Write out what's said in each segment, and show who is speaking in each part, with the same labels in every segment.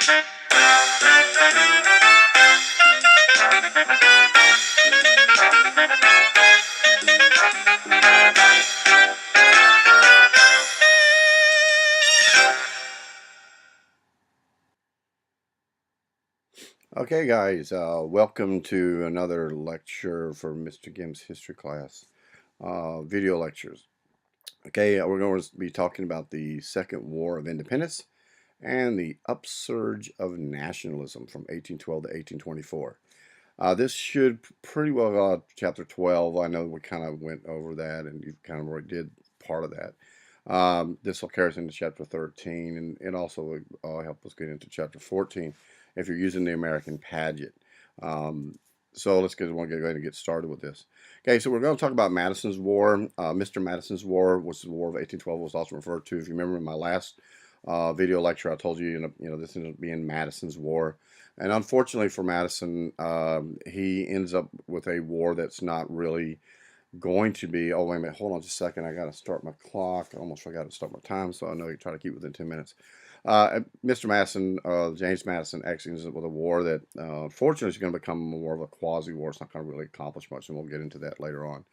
Speaker 1: Okay, guys, welcome to another lecture for Mr. Gehm's history class, video lectures. Okay, we're going to be talking about the Second War of Independence and the upsurge of nationalism from 1812 to 1824. This should pretty well go out chapter 12. I know we kind of went over that and you kind of already did part of that. This will carry us into chapter 13 and it also will help us get into chapter 14 if you're using the American Pageant. So let's go ahead and get started with this. Okay, so we're going to talk about Madison's War. Mr. Madison's War, which is the War of 1812, was also referred to. If you remember in my last video lecture, I told you, this ended up being Madison's War. And unfortunately for Madison, he ends up with a war that's not really going to be. Oh, wait a minute. Hold on just a second. I got to start my clock. I almost forgot to start my time, so I know you try to keep within 10 minutes. Mr. Madison, James Madison, actually ends up with a war that, unfortunately, is going to become more of a quasi-war. It's not going to really accomplish much, and we'll get into that later on.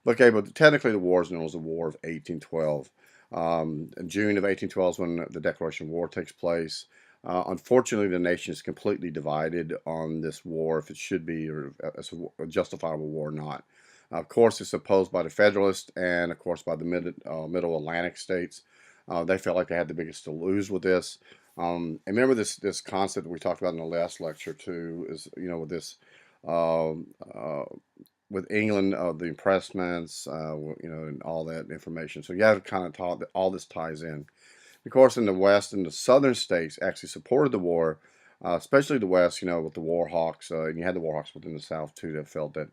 Speaker 1: Okay, but technically the war is known as the War of 1812. In June of 1812 is when the Declaration of War takes place. Unfortunately, the nation is completely divided on this war, if it should be, or as a justifiable war or not. Of course, it's opposed by the Federalists and, of course, by the Middle Atlantic states. They felt like they had the biggest to lose with this. And remember this concept that we talked about in the last lecture too is with this uh, uh, with England, the impressments, and all that information. So you have to kind of talk that all this ties in. Of course, in the West and the Southern states actually supported the war, especially the West. With the war hawks, and you had the war hawks within the South too that felt that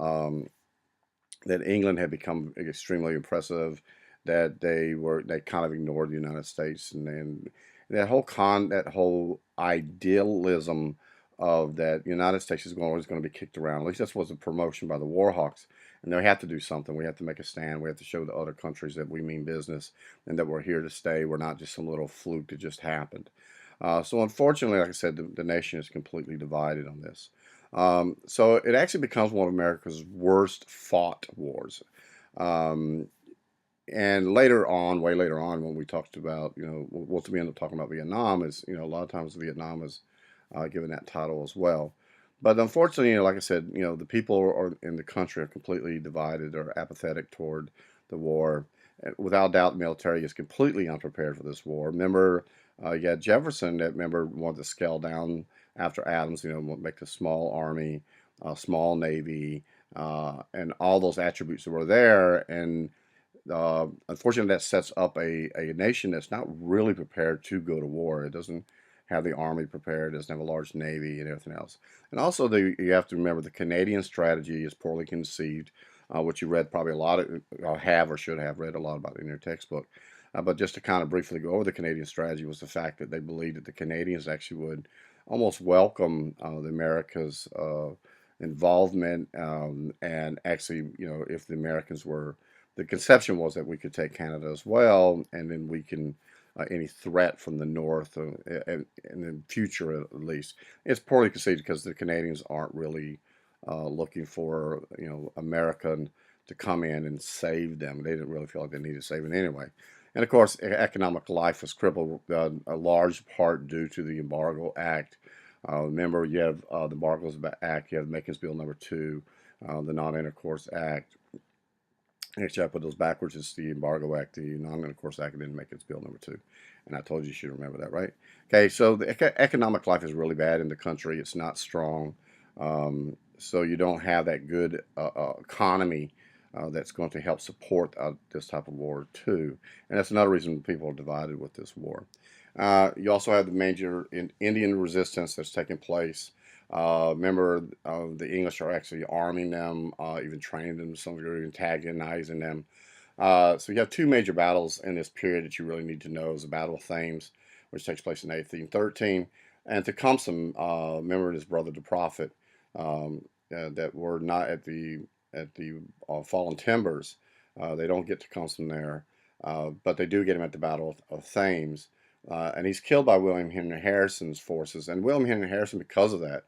Speaker 1: um, that England had become extremely impressive, that they kind of ignored the United States, and that whole idealism of that United States is always going to be kicked around. At least that was a promotion by the Warhawks, and they have to do something. We have to make a stand. We have to show the other countries that we mean business and that we're here to stay. We're not just some little fluke that just happened. So unfortunately, like I said, the nation is completely divided on this. So it actually becomes one of America's worst fought wars. Um, and later on, way later on, when we talked about, what we end up talking about Vietnam is, a lot of times Vietnam is given that title as well. But unfortunately, like I said, the people in the country are completely divided or apathetic toward the war. Without doubt, the military is completely unprepared for this war. Remember, you had Jefferson that wanted to scale down after Adams, make a small army, a small navy, and all those attributes that were there. And unfortunately, that sets up a nation that's not really prepared to go to war. It doesn't have the army prepared, it doesn't have a large navy and everything else. And also, you have to remember the Canadian strategy is poorly conceived, which you read probably a lot of, have or should have read a lot about in your textbook. But just to kind of briefly go over the Canadian strategy was the fact that they believed that the Canadians actually would almost welcome the America's involvement, and actually, if the Americans were, the conception was that we could take Canada as well, and then we can any threat from the north, in the future at least. It's poorly conceived because the Canadians aren't really looking for America to come in and save them. They didn't really feel like they needed saving anyway. And of course, economic life was crippled a large part due to the Embargo Act. Remember, you have the Embargo Act, you have Makin's Bill number 2, the Non-Intercourse Act. Actually, I put those backwards. It's the Embargo Act, the Non-Intercourse Act, and then Makin's Bill number 2. And I told you should remember that, right? Okay, so the economic life is really bad in the country. It's not strong. So you don't have that good economy that's going to help support this type of war too. And that's another reason people are divided with this war. You also have the major Indian resistance that's taking place. Remember, the English are actually arming them, even training them to some degree, antagonizing them. So you have two major battles in this period that you really need to know. Is the Battle of Thames, which takes place in 1813, and Tecumseh, remember his brother, the Prophet, that were not at the Fallen Timbers. They don't get Tecumseh there, but they do get him at the Battle of Thames, And he's killed by William Henry Harrison's forces. And William Henry Harrison, because of that,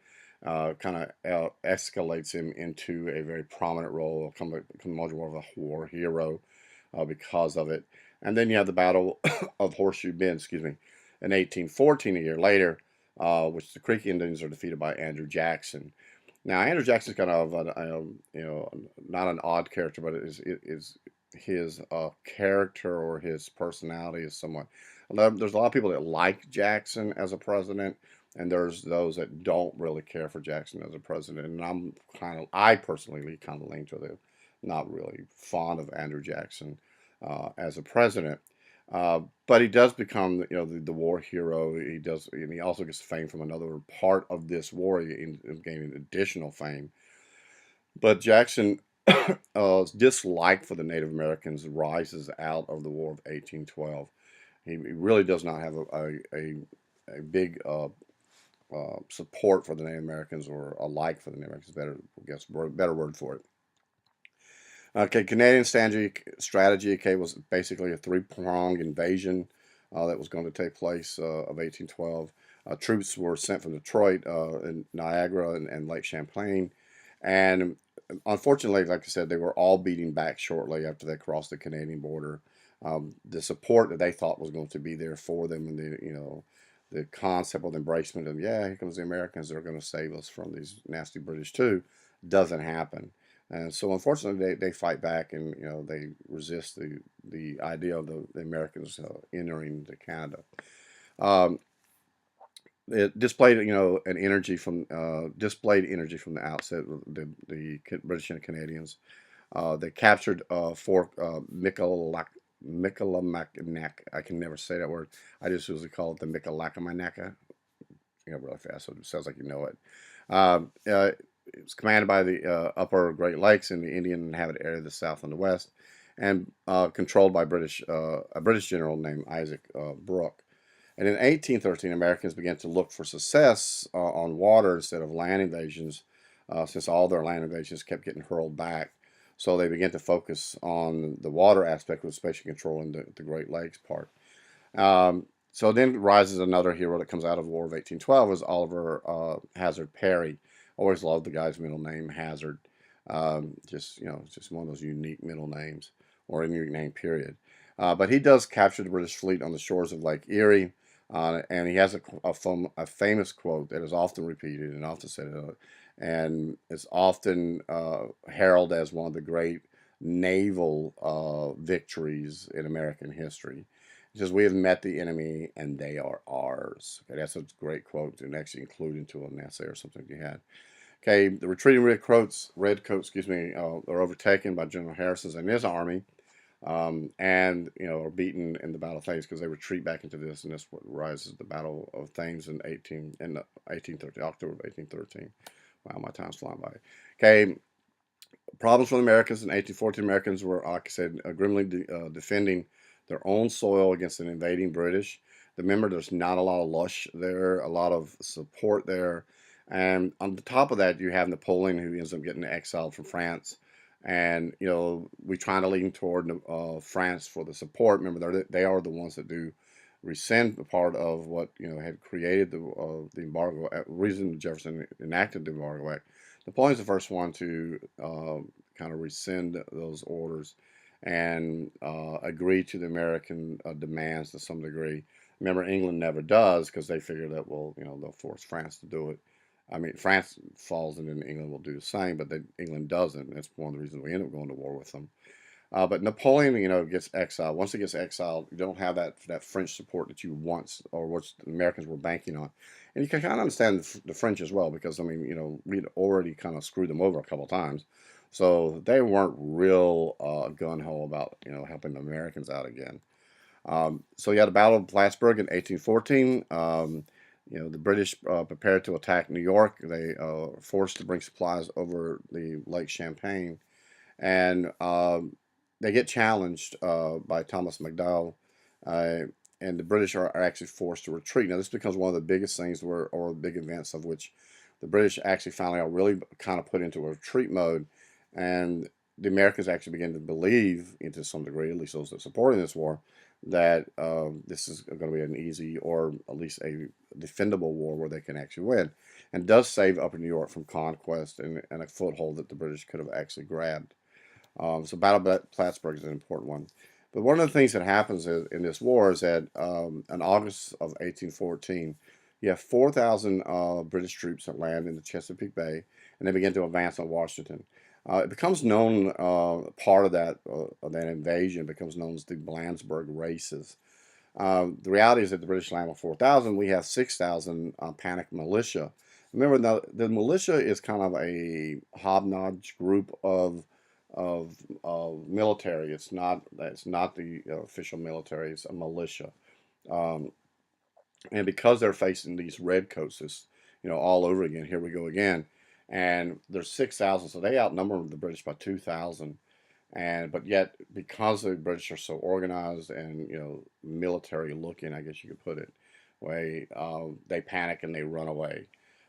Speaker 1: kind of escalates him into a very prominent role, become much more of a war hero because of it. And then you have the Battle of Horseshoe Bend, excuse me, in 1814, a year later, which the Creek Indians are defeated by Andrew Jackson. Now, Andrew Jackson's kind of, not an odd character, but it is his character or his personality is somewhat. There's a lot of people that like Jackson as a president, and there's those that don't really care for Jackson as a president. And I personally kind of lean to the not really fond of Andrew Jackson as a president. But he does become, the war hero. He does, and he also gets fame from another part of this war. He ends up gaining additional fame. But Jackson, dislike for the Native Americans rises out of the War of 1812. He really does not have a big support for the Native Americans, or a like for the Native Americans. Better, I guess, better word for it. Okay, Canadian strategy, okay, was basically a three-pronged invasion that was going to take place of 1812. Troops were sent from Detroit and Niagara and Lake Champlain, and unfortunately, like I said, they were all beating back shortly after they crossed the Canadian border. The support that they thought was going to be there for them, and the concept of the embracement of, yeah, here comes the Americans, they're going to save us from these nasty British too, doesn't happen. And so, unfortunately, they fight back, and they resist the idea of the Americans entering the Canada. Um, it displayed displayed energy from the outset. The British and Canadians, they captured Fort Michilimackinac. I can never say that word. I just usually call it the Michilimackinac. Really fast, so it sounds like you know it. It was commanded by the upper Great Lakes in the Indian inhabited area of the South and the West, and controlled by a British general named Isaac Brooke. And in 1813, Americans began to look for success on water instead of land invasions, since all their land invasions kept getting hurled back. So they began to focus on the water aspect, especially controlling the Great Lakes part. So then rises another hero that comes out of the War of 1812 is Oliver Hazard Perry. Always loved the guy's middle name, Hazard. Just one of those unique middle names, or a unique name, period. But he does capture the British fleet on the shores of Lake Erie, and he has a famous quote that is often repeated and often said, and is often heralded as one of the great naval victories in American history. It says, "We have met the enemy, and they are ours." Okay, that's a great quote, and actually include into an essay or something you had. Okay, the retreating redcoats, excuse me, are overtaken by General Harrison and his army, and are beaten in the Battle of Thames, because they retreat back into this, and that's what rises the Battle of Thames in 1813, October of 1813. Wow, my time's flying by. Okay, problems for the Americans in 1814. Americans were, like I said, grimly defending their own soil against an invading British. Remember, there's not a lot of lush there, a lot of support there. And on the top of that, you have Napoleon, who ends up getting exiled from France. And, we trying to lean toward France for the support. Remember, they are the ones that do rescind the part of what, had created the embargo, reason Jefferson enacted the embargo act. Napoleon's the first one to kind of rescind those orders and agree to the American demands to some degree. Remember, England never does, because they figure that, well, they'll force France to do it. I mean, France falls, and then England will do the same, but England doesn't. That's one of the reasons we end up going to war with them. But Napoleon, gets exiled. Once he gets exiled, you don't have that French support that you once, or what the Americans were banking on. And you can kind of understand the French as well, because, we'd already kind of screwed them over a couple of times. So they weren't real gung-ho about, helping the Americans out again. So you had the Battle of Plattsburgh in 1814. The British prepared to attack New York. They forced to bring supplies over the Lake Champlain, and they get challenged by Thomas McDowell, and the British are actually forced to retreat. Now, this becomes one of the biggest things, or big events, of which the British actually finally are really kind of put into a retreat mode, and the Americans actually begin to believe, into some degree, at least those that are supporting this war, that this is going to be an easy or at least a defendable war where they can actually win, and does save Upper New York from conquest and a foothold that the British could have actually grabbed. So Battle of Plattsburgh is an important one. But one of the things that happens in this war is that in August of 1814, you have 4,000 British troops that land in the Chesapeake Bay, and they begin to advance on Washington. It becomes known, part of that invasion becomes known as the Blandsburg Races. The reality is that the British land with 4,000, we have 6,000 panic militia. Remember, now, the militia is kind of a hobnodge group of military. It's not the official military. It's a militia, um, and because they're facing these redcoats, all over again. Here we go again, and there's 6,000, so they outnumber the British by 2,000. And but yet, because the British are so organized and military looking, I guess you could put it, way they panic and they run away.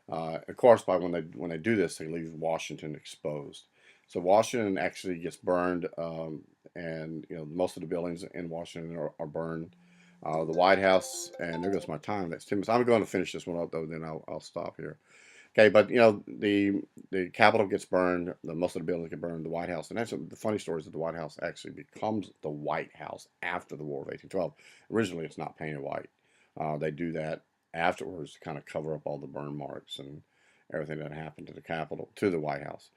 Speaker 1: Of course, by when they do this, they leave Washington exposed. So Washington actually gets burned, and most of the buildings in Washington are burned. The White House, and there goes my time. That's 10 minutes. I'm going to finish this one up though. Then I'll stop here. Okay, but the Capitol gets burned. Most of the buildings get burned. The White House, and that's the funny story is that the White House actually becomes the White House after the War of 1812. Originally, it's not painted white. They do that afterwards to kind of cover up all the burn marks and everything that happened to the Capitol, to the White House.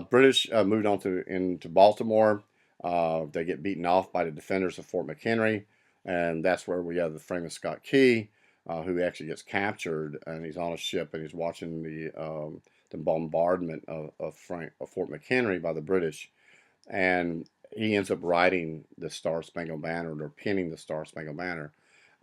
Speaker 1: British moved on into Baltimore. They get beaten off by the defenders of Fort McHenry, and that's where we have the famous Scott Key, who actually gets captured, and he's on a ship and he's watching the bombardment of Fort McHenry by the British, and he ends up writing the Star Spangled Banner, or pinning the Star Spangled Banner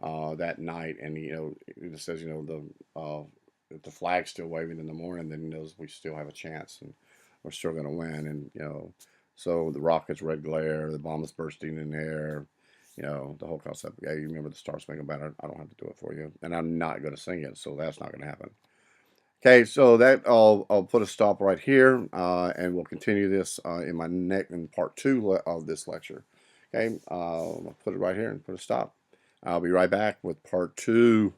Speaker 1: that night, and it says if the flag's still waving in the morning, then he knows we still have a chance and we're still going to win, and so the rockets red glare, the bombs bursting in the air. The whole concept. Yeah, you remember the Star Spangled Banner. I don't have to do it for you. And I'm not going to sing it, so that's not going to happen. Okay, so that I'll put a stop right here, and we'll continue this in part 2 of this lecture. Okay, I'll put it right here and put a stop. I'll be right back with part 2.